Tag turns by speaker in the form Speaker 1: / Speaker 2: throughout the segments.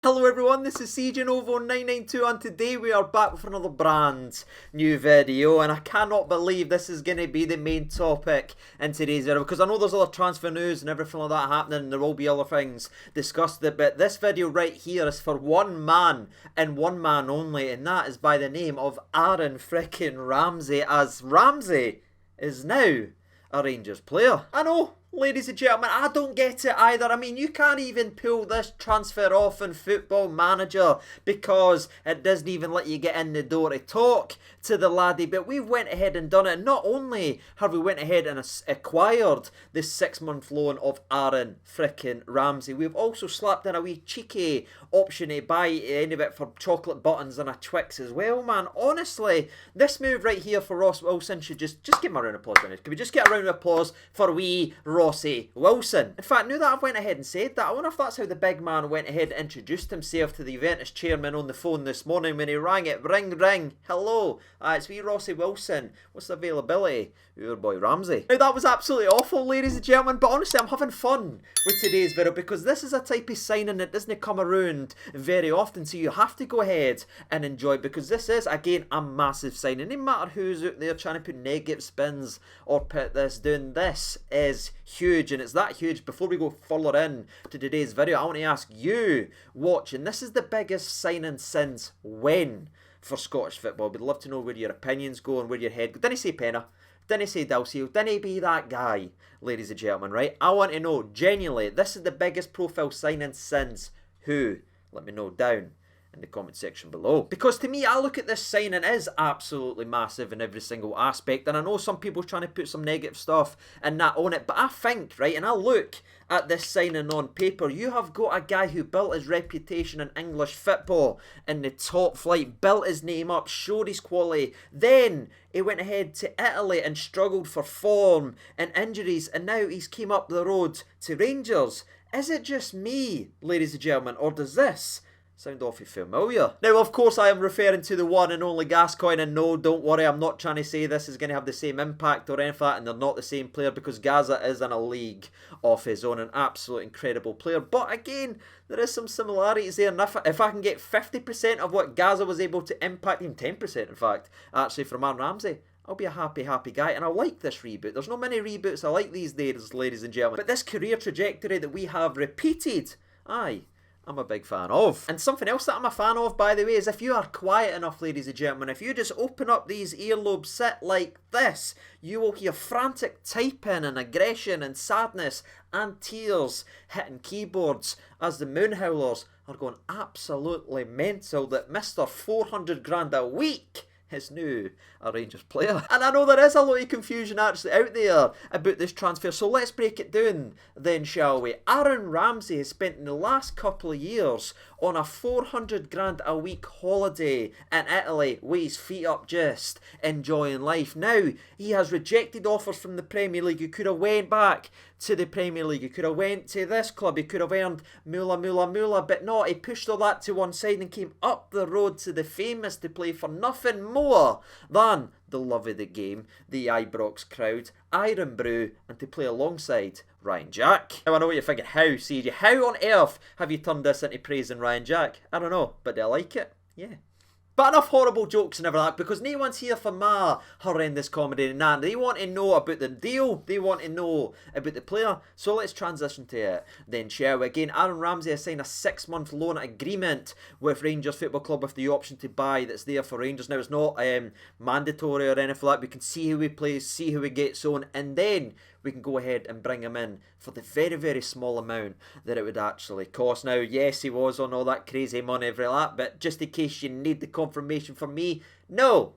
Speaker 1: Hello everyone, this is CJNovo992 and today we are back with another brand new video, and I cannot believe this is going to be the main topic in today's video because I know there's other transfer news and everything like that happening and there will be other things discussed, but this video right here is for one man and one man only, and that is by the name of Aaron frickin' Ramsey, as Ramsey is now a Rangers player. I know, ladies and gentlemen, I don't get it either. I mean, you can't even pull this transfer off in Football Manager because it doesn't even let you get in the door to talk to the laddie, but we went ahead and done it. Not only have we went ahead and acquired the 6-month loan of Aaron frickin' Ramsey, we've also slapped in a wee cheeky option to buy any of it for chocolate buttons and a Twix as well, man. Honestly, this move right here for Ross Wilson should just give him a round of applause. Can we just get a round of applause for wee Rossi Wilson? In fact, now that I've went ahead and said that, I wonder if that's how the big man went ahead and introduced himself to the Juventus chairman on the phone this morning when he rang it. Ring, ring. Hello, it's wee Rossi Wilson. What's the availability? Your boy Ramsey. Now that was absolutely awful, ladies and gentlemen, but honestly I'm having fun with today's video because this is a type of signing that doesn't come around very often, so you have to go ahead and enjoy it because this is, again, a massive signing. No matter who's out there trying to put negative spins or put this down, this is huge, and it's that huge. Before we go further in to today's video, I want to ask you watching, this is the biggest signing since when for Scottish football? We'd love to know where your opinions go and where your head goes. Didn't say Penna, didn't say Dalcio, didn't be that guy, ladies and gentlemen, right? I want to know, genuinely, this is the biggest profile signing since who? Let me know down in the comment section below. Because to me, I look at this signing as absolutely massive in every single aspect, and I know some people are trying to put some negative stuff and that on it, but I think, right, and I look at this signing on paper, you have got a guy who built his reputation in English football in the top flight, built his name up, showed his quality, then he went ahead to Italy and struggled for form and injuries, and now he's came up the road to Rangers. Is it just me, ladies and gentlemen, or does this sound awfully familiar? Now, of course, I am referring to the one and only Gascoigne, and no, don't worry, I'm not trying to say this is going to have the same impact or anything like that, and they're not the same player, because Gazza is in a league of his own, an absolute incredible player. But again, there is some similarities there, and if I can get 50% of what Gazza was able to impact, even 10% in fact, actually from Aaron Ramsey, I'll be a happy guy, and I like this reboot. There's not many reboots I like these days, ladies and gentlemen, but this career trajectory that we have repeated, aye, I'm a big fan of. And something else that I'm a fan of, by the way, is if you are quiet enough, ladies and gentlemen, if you just open up these earlobes, sit like this, you will hear frantic typing and aggression and sadness and tears hitting keyboards as the Moon Howlers are going absolutely mental that Mr. 400 grand a week is new a Rangers player. And I know there is a lot of confusion actually out there about this transfer, so let's break it down then, shall we? Aaron Ramsey has spent in the last couple of years on a 400 grand a week holiday in Italy with his feet up, just enjoying life. Now he has rejected offers from the Premier League. He could have went back to the Premier League, he could have went to this club, he could have earned moolah, but no, he pushed all that to one side and came up the road to the famous to play for nothing more than the love of the game, the Ibrox crowd, Iron Brew, and to play alongside Ryan Jack. Now I know what you're thinking, how, CJ, how on earth have you turned this into praising Ryan Jack? I don't know, but do I like it? Yeah. But enough horrible jokes and everything, because no one's here for my horrendous comedy and that. They want to know about the deal, they want to know about the player, so let's transition to it then, shall we? Again, Aaron Ramsey has signed a 6-month loan agreement with Rangers Football Club with the option to buy that's there for Rangers. Now it's not mandatory or anything like that. We can see who he plays, see who he gets on, and then we can go ahead and bring him in for the very, very small amount that it would actually cost. Now, yes, he was on all that crazy money every lap, but just in case you need the confirmation from me, no,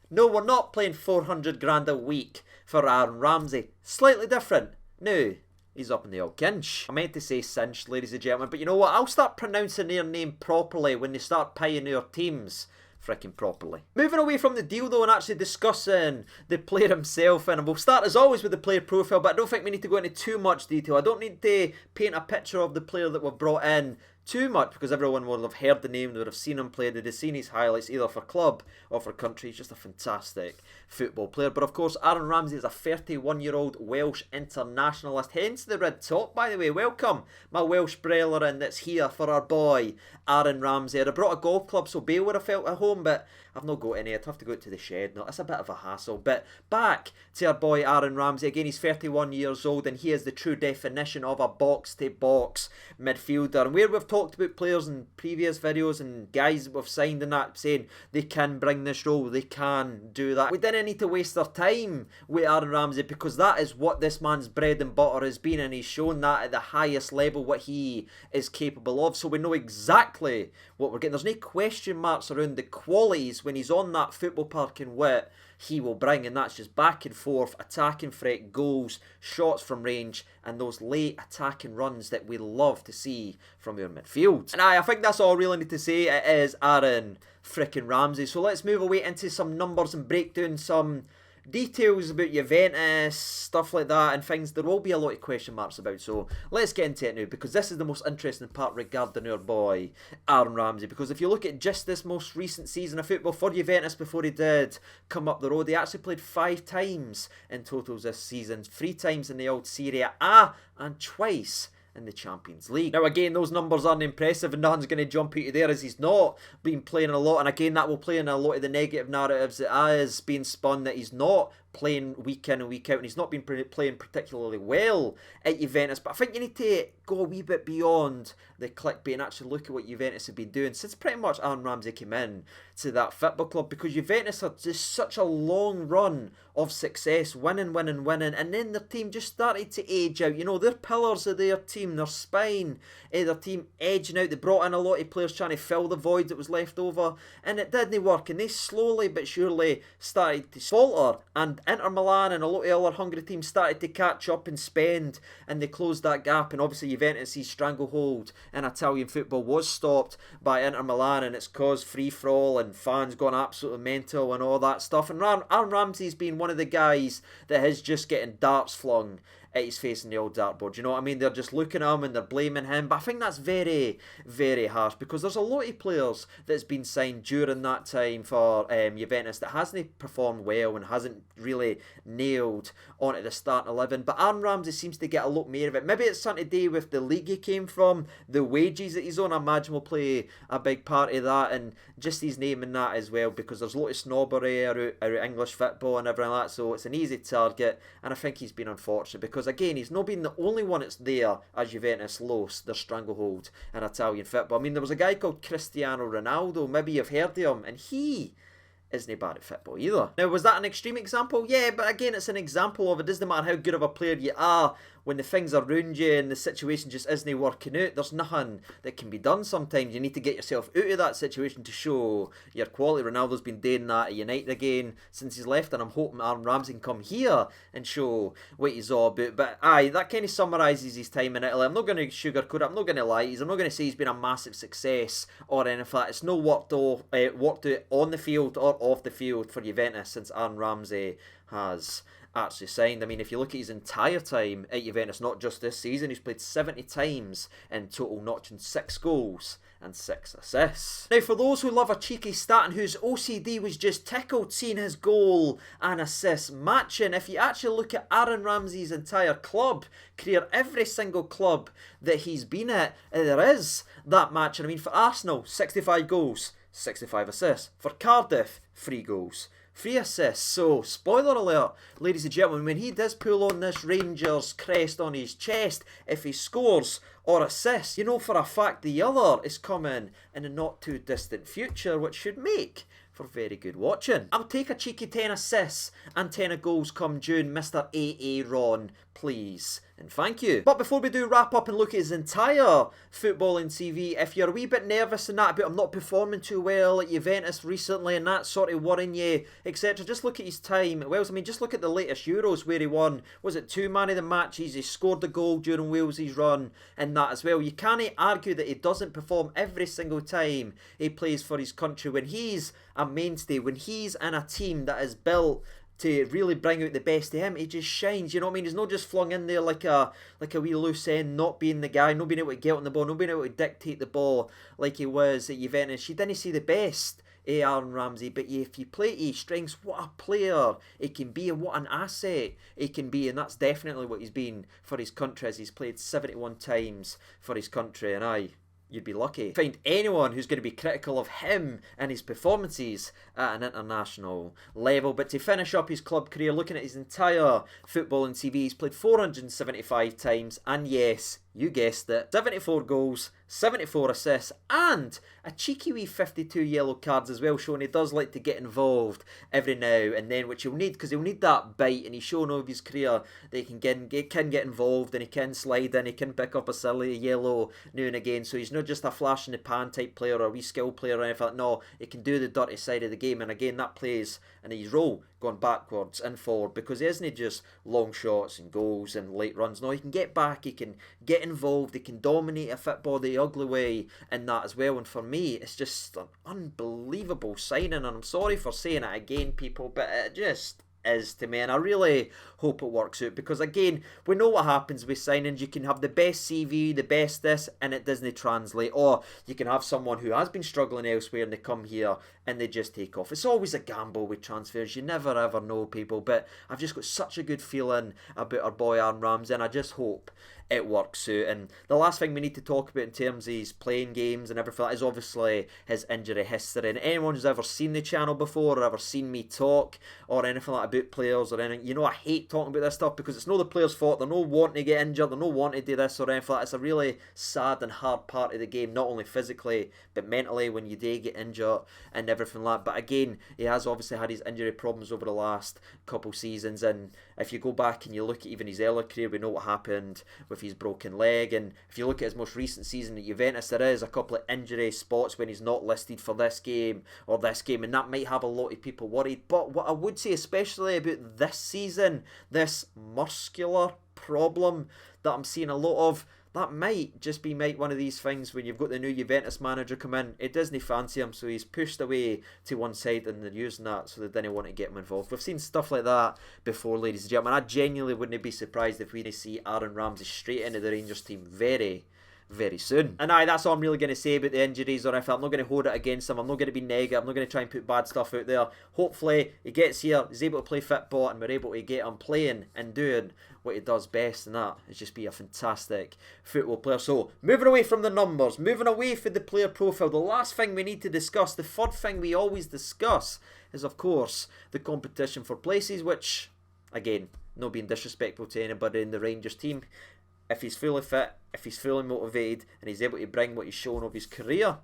Speaker 1: we're not playing 400 grand a week for Aaron Ramsey. Slightly different. No, he's up in the old kinch. I meant to say cinch, ladies and gentlemen, but you know what? I'll start pronouncing their name properly when they start pioneer teams freaking properly. Moving away from the deal though and actually discussing the player himself, and we'll start as always with the player profile, but I don't think we need to go into too much detail. I don't need to paint a picture of the player that we've brought in too much because everyone would have heard the name, they would have seen him play, they'd have seen his highlights either for club or for country. He's just a fantastic football player. But of course, Aaron Ramsey is a 31-year-old Welsh internationalist, hence the red top, by the way. Welcome, my Welsh brethren that's here for our boy, Aaron Ramsey. I brought a golf club so Bale would have felt at home, but I've not got any. I'd have to go out to the shed. No, it's a bit of a hassle. But back to our boy Aaron Ramsey. Again, he's 31 years old and he is the true definition of a box-to-box midfielder. And where we've talked about players in previous videos and guys that we've signed and that, saying they can bring this role, they can do that, we didn't need to waste our time with Aaron Ramsey because that is what this man's bread and butter has been, and he's shown that at the highest level what he is capable of. So we know exactly what we're getting. There's no question marks around the qualities when he's on that football park and what he will bring, and that's just back and forth, attacking threat, goals, shots from range, and those late attacking runs that we love to see from our midfield. And I think that's all I really need to say. It is Aaron frickin' Ramsey. So let's move away into some numbers and break down some details about Juventus, stuff like that, and things there will be a lot of question marks about. So let's get into it now, because this is the most interesting part regarding our boy Aaron Ramsey. Because if you look at just this most recent season of football for Juventus before he did come up the road, he actually played 5 times in totals this season, 3 times in the old Serie A and twice in the Champions League. Now again, those numbers aren't impressive and nothing's going to jump out of there as he's not been playing a lot, and again that will play in a lot of the negative narratives that is being spun that he's not playing week in and week out and he's not been playing particularly well at Juventus. But I think you need to go a wee bit beyond the clickbait and actually look at what Juventus have been doing since pretty much Aaron Ramsey came in to that football club, because Juventus had just such a long run of success, winning, and then their team just started to age out. You know, their pillars of their team, their spine of their team edging out. They brought in a lot of players trying to fill the void that was left over, and it didn't work, and they slowly but surely started to falter, and Inter Milan and a lot of other hungry teams started to catch up and spend, and they closed that gap. And obviously Juventus' stranglehold in Italian football was stopped by Inter Milan, and it's caused free-for-all and fans gone absolutely mental and all that stuff. And Aaron Ramsey's been one of the guys that is just getting darts flung at his face in the old dartboard. You know what I mean? They're just looking at him and they're blaming him. But I think that's very, very harsh, because there's a lot of players that's been signed during that time for Juventus that hasn't performed well and hasn't really nailed onto the starting 11. But Aaron Ramsey seems to get a lot more of it. Maybe it's something to do with the league he came from, the wages that he's on, I imagine will play a big part of that, and just his name in that as well, because there's a lot of snobbery out English football and everything like that, so it's an easy target, and I think he's been unfortunate, because again, he's not been the only one that's there as Juventus lost their stranglehold in Italian football. I mean, there was a guy called Cristiano Ronaldo, maybe you've heard of him, and he isn't bad at football either. Now, was that an extreme example? Yeah, but again, it's an example of it doesn't matter how good of a player you are, when the things are around you and the situation just isn't working out, there's nothing that can be done sometimes. You need to get yourself out of that situation to show your quality. Ronaldo's been doing that at United again since he's left, and I'm hoping Aaron Ramsey can come here and show what he's all about. But aye, that kind of summarises his time in Italy. I'm not going to sugarcoat it, I'm not going to lie. I'm not going to say he's been a massive success or anything like that. It's no worked out on the field or off the field for Juventus since Aaron Ramsey has actually signed. I mean, if you look at his entire time at Juventus, not just this season, he's played 70 times in total, notching 6 goals and 6 assists. Now, for those who love a cheeky stat and whose OCD was just tickled seeing his goal and assist matching, if you actually look at Aaron Ramsey's entire club career, every single club that he's been at, there is that matching. I mean, for Arsenal, 65 goals, 65 assists. For Cardiff, 3 goals, 3 assists. So, spoiler alert, ladies and gentlemen, when he does pull on this Rangers crest on his chest, if he scores or assists, you know for a fact the other is coming in a not too distant future, which should make for very good watching. I'll take a cheeky 10 assists and 10 goals come June, Mr. Aaron, please. And thank you. But before we do wrap up and look at his entire footballing CV, if you're a wee bit nervous and that about him not performing too well at Juventus recently and that sort of worrying you, etc., just look at his time at Wales. I mean, just look at the latest Euros where he won, was it 2 man of the matches, he scored the goal during Wales's run and that as well. You can't argue that he doesn't perform every single time he plays for his country when he's a mainstay, when he's in a team that is built to really bring out the best of him. He just shines, you know what I mean? He's not just flung in there like a wee loose end, not being the guy, not being able to get on the ball, not being able to dictate the ball like he was at Juventus. You didn't see the best Aaron Ramsey, but if you play to his strengths, what a player he can be and what an asset he can be, and that's definitely what he's been for his country, as he's played 71 times for his country, and you'd be lucky. Find anyone who's going to be critical of him and his performances at an international level. But to finish up his club career, looking at his entire footballing CV, he's played 475 times, and yes, you guessed it, 74 goals, 74 assists, and a cheeky wee 52 yellow cards as well, showing he does like to get involved every now and then, which he'll need, because he'll need that bite, and he's shown over his career that he can get involved, and he can slide in, he can pick up a silly yellow now and again, so he's not just a flash in the pan type player or a wee skill player or anything like that. No, he can do the dirty side of the game, and again, that plays in his role going backwards and forward, because he isn't just long shots and goals and late runs. No, he can get back, he can get involved, he can dominate a football the ugly way in that as well. And for me, it's just an unbelievable signing, and I'm sorry for saying it again, people, but it just is to me, and I really hope it works out, because again, we know what happens with signings. You can have the best CV, the best this, and it doesn't translate, or you can have someone who has been struggling elsewhere and they come here and they just take off. It's always a gamble with transfers, you never ever know, people, but I've just got such a good feeling about our boy Aaron Ramsey, and I just hope it works out. And the last thing we need to talk about in terms of his playing games and everything is obviously his injury history. And anyone who's ever seen the channel before or ever seen me talk or anything like about players or anything, you know I hate talking about this stuff, because it's not the players' fault. They're not wanting to get injured, they're not wanting to do this or anything like that. It's a really sad and hard part of the game, not only physically but mentally, when you do get injured and everything like that. But again, he has obviously had his injury problems over the last couple seasons, and if you go back and you look at even his earlier career, we know what happened with his broken leg. And if you look at his most recent season at Juventus, there is a couple of injury spots when he's not listed for this game or this game, and that might have a lot of people worried. But what I would say especially about this season, this muscular problem that I'm seeing a lot of, that might just be one of these things when you've got the new Juventus manager come in. It doesn't fancy him, so he's pushed away to one side, and they're using that so they didn't want to get him involved. We've seen stuff like that before, ladies and gentlemen. I genuinely wouldn't be surprised if we see Aaron Ramsey straight into the Rangers team very soon. And that's all I'm really going to say about the injuries or anything. I'm not going to hold it against him. I'm not going to be negative. I'm not going to try and put bad stuff out there. Hopefully he gets here, he's able to play football, and we're able to get him playing and doing what he does best, and that is just be a fantastic football player. So moving away from the numbers, moving away from the player profile, the last thing we need to discuss, the third thing we always discuss, is of course the competition for places, which again, not being disrespectful to anybody in the Rangers team, if he's fully fit, if he's fully motivated, and he's able to bring what he's shown of his career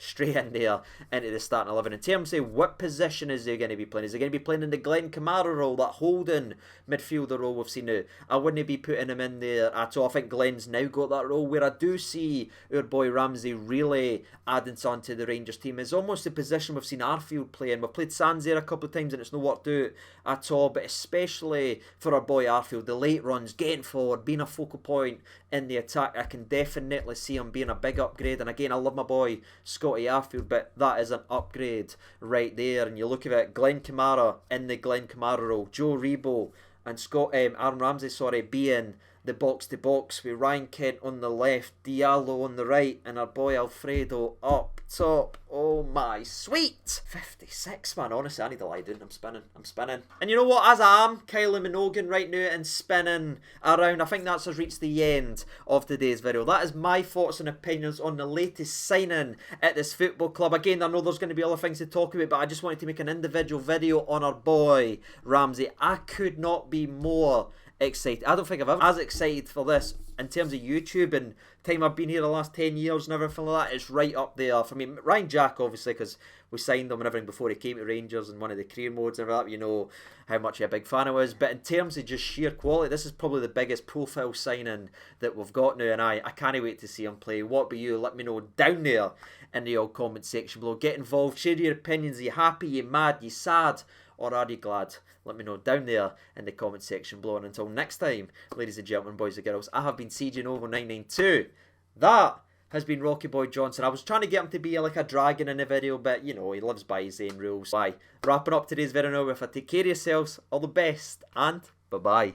Speaker 1: straight in there into the starting 11. In terms of what position is he going to be playing? Is he going to be playing in the Glenn Kamara role, that holding midfielder role we've seen now? I wouldn't be putting him in there at all. I think Glenn's now got that role, where I do see our boy Ramsey really adding on to the Rangers team. It's almost the position we've seen Arfield playing. We've played Sands there a couple of times and it's not worked out at all, but especially for our boy Arfield, the late runs, getting forward, being a focal point in the attack, I can definitely see him being a big upgrade. And again, I love my boy Scotty Arfield, but that is an upgrade right there. And you look at it, Glenn Kamara in the Glenn Kamara role, Joe Rebo and Aaron Ramsey, being the box-to-box with Ryan Kent on the left, Diallo on the right, and our boy Alfredo up top. Oh my sweet 56, man. Honestly, I need to lie down. I'm spinning. And you know what? As I am Kylie Minogue right now and spinning around, I think that's us reached the end of today's video. That is my thoughts and opinions on the latest signing at this football club. Again, I know there's going to be other things to talk about, but I just wanted to make an individual video on our boy Ramsey. I could not be more excited. I don't think I've ever as excited for this in terms of YouTube and time I've been here the last 10 years and everything like that. It's right up there for me. Ryan Jack, obviously, because we signed him and everything before he came to Rangers in one of the career modes and everything. You know how much of a big fan I was. But in terms of just sheer quality, this is probably the biggest profile signing that we've got now, and I can't wait to see him play. What about you? Let me know down there in the old comment section below. Get involved, share your opinions. Are you happy, are you mad, are you sad, or are you glad? Let me know down there in the comment section below. And until next time, ladies and gentlemen, boys and girls, I have been CJ Novo 992. That has been Rocky Boy Johnson. I was trying to get him to be like a dragon in the video, but you know, he lives by his own rules. Bye. Wrapping up today's video now with a take care of yourselves, all the best, and bye-bye.